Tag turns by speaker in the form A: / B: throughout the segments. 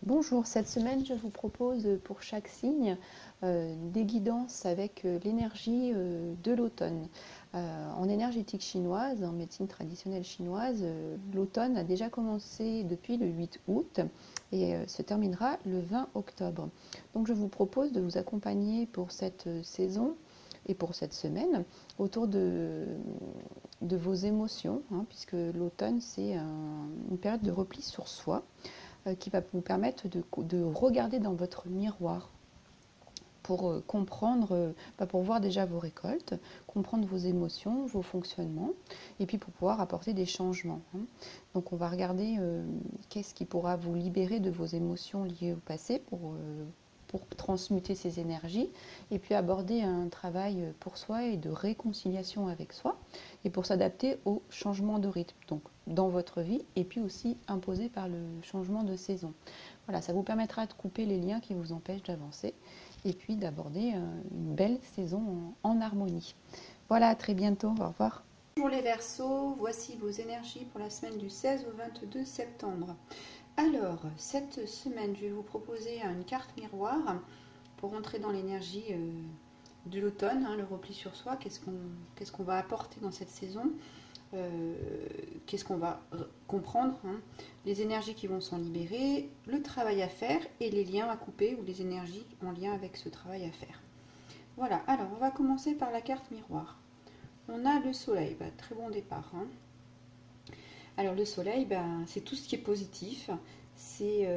A: Bonjour, cette semaine je vous propose pour chaque signe des guidances avec l'énergie de l'automne. En énergétique chinoise, en médecine traditionnelle chinoise, l'automne a déjà commencé depuis le 8 août et se terminera le 20 octobre. Donc je vous propose de vous accompagner pour cette saison et pour cette semaine autour de vos émotions, hein, puisque l'automne c'est une période de repli sur soi qui va vous permettre de regarder dans votre miroir pour comprendre, pour voir déjà vos récoltes, comprendre vos émotions, vos fonctionnements, et puis pour pouvoir apporter des changements. Donc on va regarder qu'est-ce qui pourra vous libérer de vos émotions liées au passé pour transmuter ces énergies, et puis aborder un travail pour soi et de réconciliation avec soi, et pour s'adapter au changement de rythme, donc dans votre vie, et puis aussi imposé par le changement de saison. Voilà, ça vous permettra de couper les liens qui vous empêchent d'avancer, et puis d'aborder une belle saison en harmonie. Voilà, à très bientôt, au revoir.
B: Bonjour les Verseaux, voici vos énergies pour la semaine du 16 au 22 septembre. Alors, cette semaine, je vais vous proposer une carte miroir pour entrer dans l'énergie de l'automne, le repli sur soi. Qu'est-ce qu'on va apporter dans cette saison, qu'est-ce qu'on va comprendre, les énergies qui vont s'en libérer, le travail à faire et les liens à couper ou les énergies en lien avec ce travail à faire. Voilà, alors on va commencer par la carte miroir. On a le soleil, très bon départ. Alors le soleil, c'est tout ce qui est positif. C'est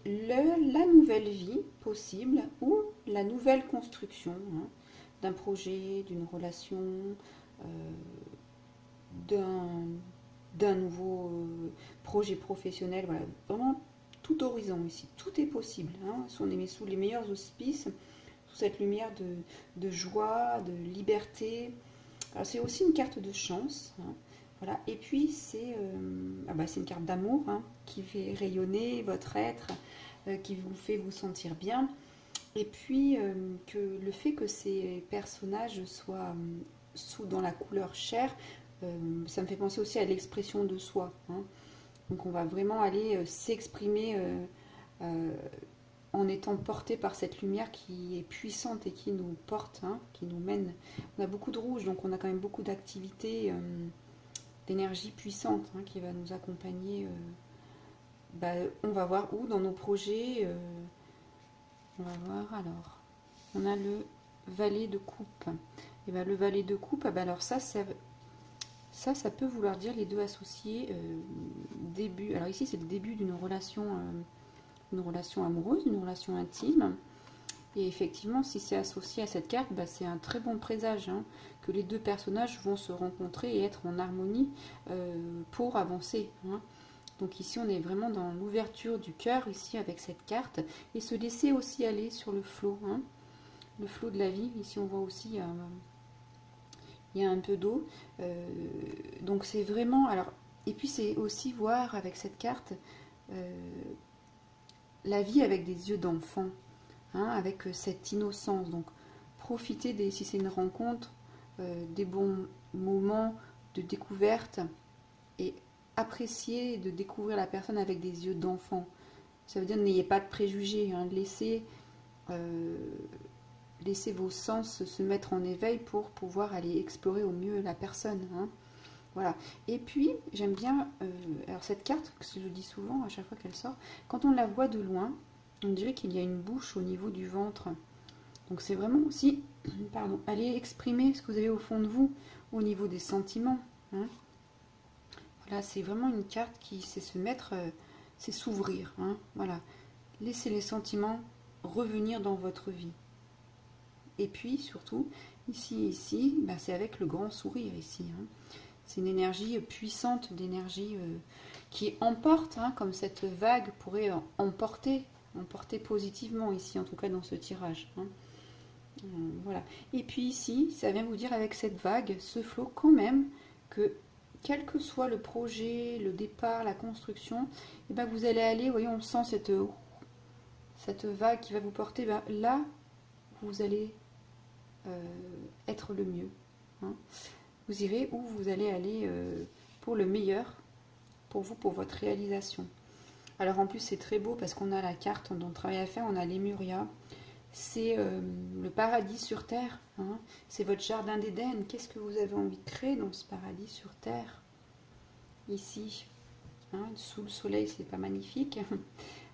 B: la nouvelle vie possible ou la nouvelle construction d'un projet, d'une relation, d'un nouveau projet professionnel. Voilà, vraiment tout horizon ici. Tout est possible. Si on est mis sous les meilleurs auspices, sous cette lumière de joie, de liberté. Alors c'est aussi une carte de chance. Voilà. Et puis c'est une carte d'amour qui fait rayonner votre être, qui vous fait vous sentir bien. Et puis que le fait que ces personnages soient dans la couleur chair, ça me fait penser aussi à l'expression de soi. Donc on va vraiment aller s'exprimer en étant porté par cette lumière qui est puissante et qui nous porte, qui nous mène. On a beaucoup de rouge, donc on a quand même beaucoup d'activités, d'énergie puissante qui va nous accompagner. On va voir où dans nos projets. On va voir alors. On a le valet de coupe. Et le valet de coupe, alors ça peut vouloir dire les deux associés. Début. Alors ici c'est le début d'une relation amoureuse, une relation intime. Et effectivement, si c'est associé à cette carte, c'est un très bon présage que les deux personnages vont se rencontrer et être en harmonie pour avancer. Donc ici, on est vraiment dans l'ouverture du cœur, ici, avec cette carte, et se laisser aussi aller sur le flot, le flot de la vie. Ici, on voit aussi, il y a un peu d'eau. Donc c'est vraiment... Alors, et puis c'est aussi voir avec cette carte la vie avec des yeux d'enfant, avec cette innocence. Donc profitez, si c'est une rencontre, des bons moments de découverte et apprécier de découvrir la personne avec des yeux d'enfant. Ça veut dire n'ayez pas de préjugés, laissez vos sens se mettre en éveil pour pouvoir aller explorer au mieux la personne. Voilà. Et puis, j'aime bien, alors cette carte, que je dis souvent à chaque fois qu'elle sort, quand on la voit de loin, on dirait qu'il y a une bouche au niveau du ventre. Donc c'est vraiment aussi, aller exprimer ce que vous avez au fond de vous, au niveau des sentiments. Voilà, c'est vraiment une carte qui sait se mettre, c'est s'ouvrir. Voilà. Laissez les sentiments revenir dans votre vie. Et puis, surtout, ici, c'est avec le grand sourire, ici. C'est une énergie puissante, d'énergie qui emporte, comme cette vague pourrait emporter positivement ici, en tout cas dans ce tirage. Voilà. Et puis ici, ça vient vous dire avec cette vague, ce flot quand même, que quel que soit le projet, le départ, la construction, vous allez aller, vous voyez, on sent cette vague qui va vous porter, là, vous allez être le mieux. Vous irez où vous allez aller pour le meilleur, pour vous, pour votre réalisation. Alors en plus c'est très beau parce qu'on a la carte dont on travaille à faire, on a Lemuria. C'est le paradis sur terre, hein. C'est votre jardin d'Éden. Qu'est-ce que vous avez envie de créer dans ce paradis sur terre? Ici, hein, sous le soleil, c'est pas magnifique.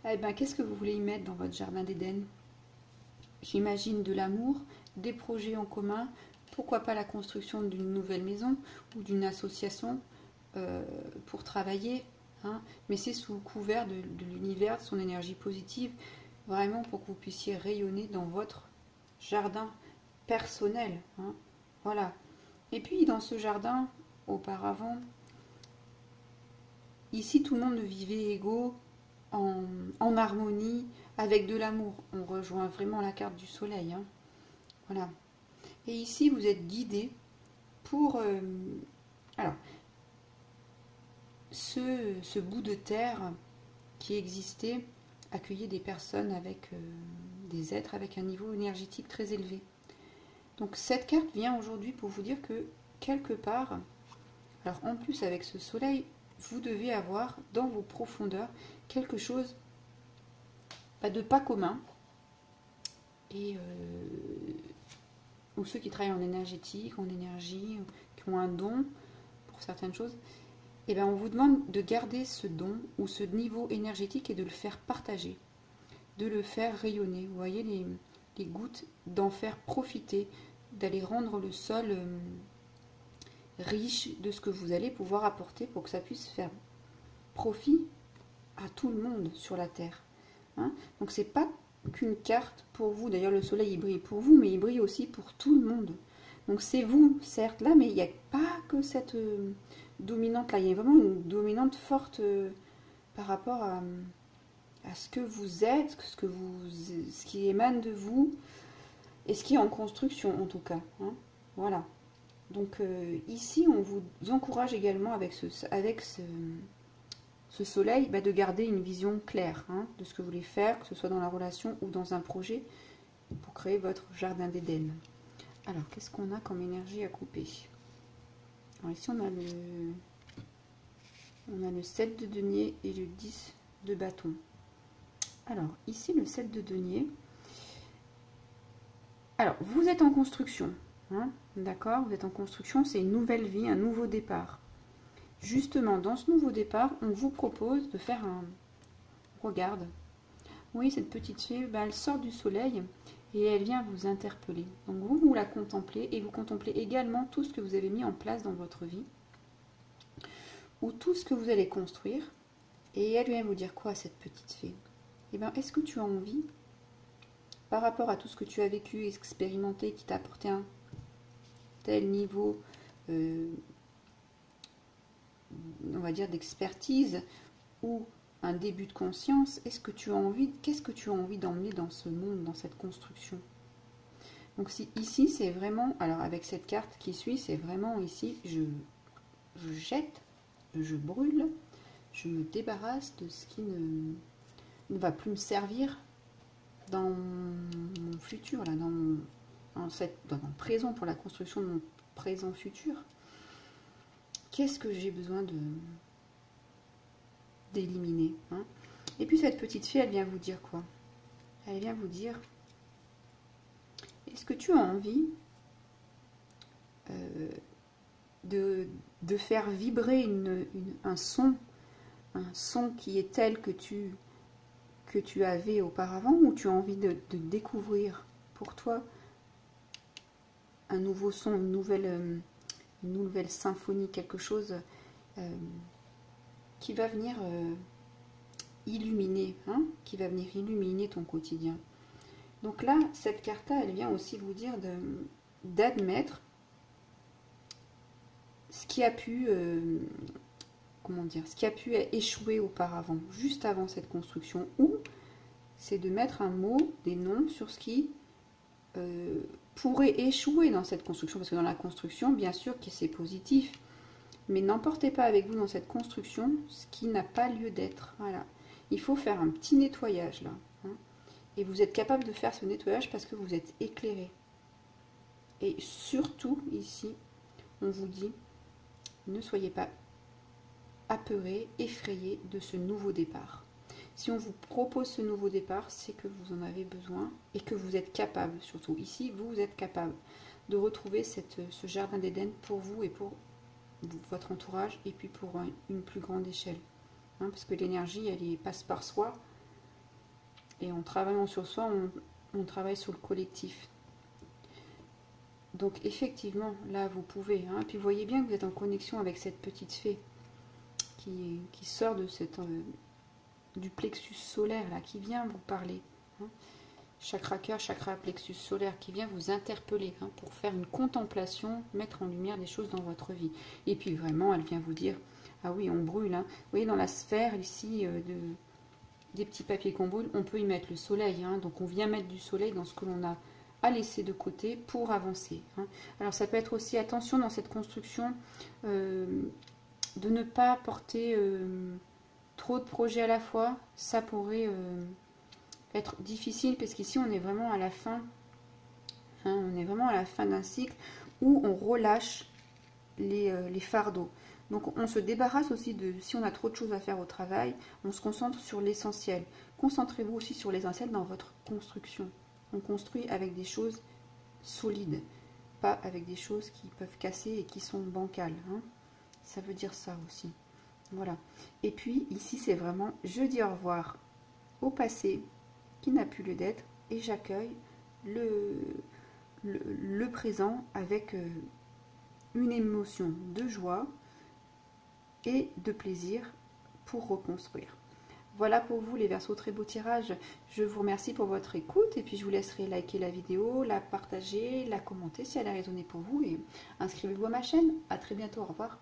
B: Eh ben, qu'est-ce que vous voulez y mettre dans votre jardin d'Éden? J'imagine de l'amour, des projets en commun, pourquoi pas la construction d'une nouvelle maison ou d'une association pour travailler, hein. Mais c'est sous le couvert de l'univers, de son énergie positive, vraiment pour que vous puissiez rayonner dans votre jardin personnel, hein. Voilà. Et puis dans ce jardin, auparavant, ici tout le monde vivait égaux, en harmonie, avec de l'amour. On rejoint vraiment la carte du soleil, hein. Voilà. Et ici vous êtes guidé pour... alors, ce bout de terre qui existait accueillait des personnes avec des êtres avec un niveau énergétique très élevé. Donc cette carte vient aujourd'hui pour vous dire que quelque part, alors en plus avec ce soleil, vous devez avoir dans vos profondeurs quelque chose de pas commun. Et ou ceux qui travaillent en énergétique, en énergie, qui ont un don pour certaines choses, et bien on vous demande de garder ce don ou ce niveau énergétique et de le faire partager, de le faire rayonner. Vous voyez les gouttes, d'en faire profiter, d'aller rendre le sol riche de ce que vous allez pouvoir apporter pour que ça puisse faire profit à tout le monde sur la Terre, hein. Donc c'est pas qu'une carte pour vous, d'ailleurs le soleil il brille pour vous, mais il brille aussi pour tout le monde. Donc c'est vous, certes, là, mais il n'y a pas que cette dominante là, il y a vraiment une dominante forte par rapport à ce que vous êtes, ce qui émane de vous, et ce qui est en construction en tout cas, hein. Voilà. Donc ici, on vous encourage également avec ce soleil, de garder une vision claire, hein, de ce que vous voulez faire, que ce soit dans la relation ou dans un projet, pour créer votre jardin d'Éden. Alors, qu'est-ce qu'on a comme énergie à couper? Alors ici, on a le 7 de denier et le 10 de bâton. Alors, ici, le 7 de denier. Alors, vous êtes en construction, hein, d'accord? Vous êtes en construction, c'est une nouvelle vie, un nouveau départ. Justement, dans ce nouveau départ, on vous propose de faire un... Regarde. Oui, cette petite fée, elle sort du soleil et elle vient vous interpeller. Donc vous la contemplez et vous contemplez également tout ce que vous avez mis en place dans votre vie ou tout ce que vous allez construire. Et elle vient vous dire quoi, cette petite fée? Eh bien, est-ce que tu as envie, par rapport à tout ce que tu as vécu, expérimenté, qui t'a apporté un tel niveau, on va dire, d'expertise ou un début de conscience, est-ce que tu as envie, qu'est-ce que tu as envie d'emmener dans ce monde, dans cette construction? Donc ici, c'est vraiment, alors avec cette carte qui suit, c'est vraiment ici, je jette, je brûle, je me débarrasse de ce qui ne va plus me servir dans mon futur, là, dans mon présent, pour la construction de mon présent futur. Qu'est-ce que j'ai besoin d'éliminer, hein? Et puis cette petite fille, elle vient vous dire quoi? Elle vient vous dire, est-ce que tu as envie de faire vibrer un son qui est tel que tu avais auparavant, ou tu as envie de découvrir pour toi un nouveau son, une nouvelle symphonie, quelque chose qui va venir illuminer, hein, qui va venir illuminer ton quotidien. Donc là, cette carte-là, elle vient aussi vous dire d'admettre ce qui a pu, comment dire, ce qui a pu échouer auparavant, juste avant cette construction, ou c'est de mettre un mot, des noms sur ce qui pourrait échouer dans cette construction, parce que dans la construction, bien sûr que c'est positif, mais n'emportez pas avec vous dans cette construction ce qui n'a pas lieu d'être. Voilà. Il faut faire un petit nettoyage là, hein, et vous êtes capable de faire ce nettoyage parce que vous êtes éclairé. Et surtout ici, on vous dit, ne soyez pas apeuré, effrayé de ce nouveau départ. Si on vous propose ce nouveau départ, c'est que vous en avez besoin et que vous êtes capable, surtout ici, vous êtes capable de retrouver ce jardin d'Éden pour vous et pour votre entourage, et puis pour une plus grande échelle. Hein, parce que l'énergie, elle passe par soi, et en travaillant sur soi, on travaille sur le collectif. Donc effectivement, là, vous pouvez. Hein, puis vous voyez bien que vous êtes en connexion avec cette petite fée qui sort de du plexus solaire, là, qui vient vous parler. Hein. Chakra cœur, chakra plexus solaire, qui vient vous interpeller, hein, pour faire une contemplation, mettre en lumière des choses dans votre vie. Et puis vraiment, elle vient vous dire, ah oui, on brûle. Hein. Vous voyez, dans la sphère ici, des petits papiers qu'on brûle, on peut y mettre le soleil. Hein. Donc on vient mettre du soleil dans ce que l'on a à laisser de côté pour avancer. Hein. Alors ça peut être aussi, attention dans cette construction, de ne pas porter trop de projets à la fois. Ça pourrait être difficile, parce qu'ici on est vraiment à la fin, hein, on est vraiment à la fin d'un cycle où on relâche les fardeaux. Donc on se débarrasse aussi de, si on a trop de choses à faire au travail, on se concentre sur l'essentiel. Concentrez-vous aussi sur l'essentiel dans votre construction. On construit avec des choses solides, pas avec des choses qui peuvent casser et qui sont bancales. Hein. Ça veut dire ça aussi. Voilà. Et puis ici c'est vraiment, je dis au revoir au passé qui n'a plus lieu d'être, et j'accueille le présent avec une émotion de joie et de plaisir pour reconstruire. Voilà pour vous les Verseaux, très beau tirage. Je vous remercie pour votre écoute, et puis je vous laisserai liker la vidéo, la partager, la commenter si elle a résonné pour vous, et inscrivez-vous à ma chaîne. À très bientôt, au revoir.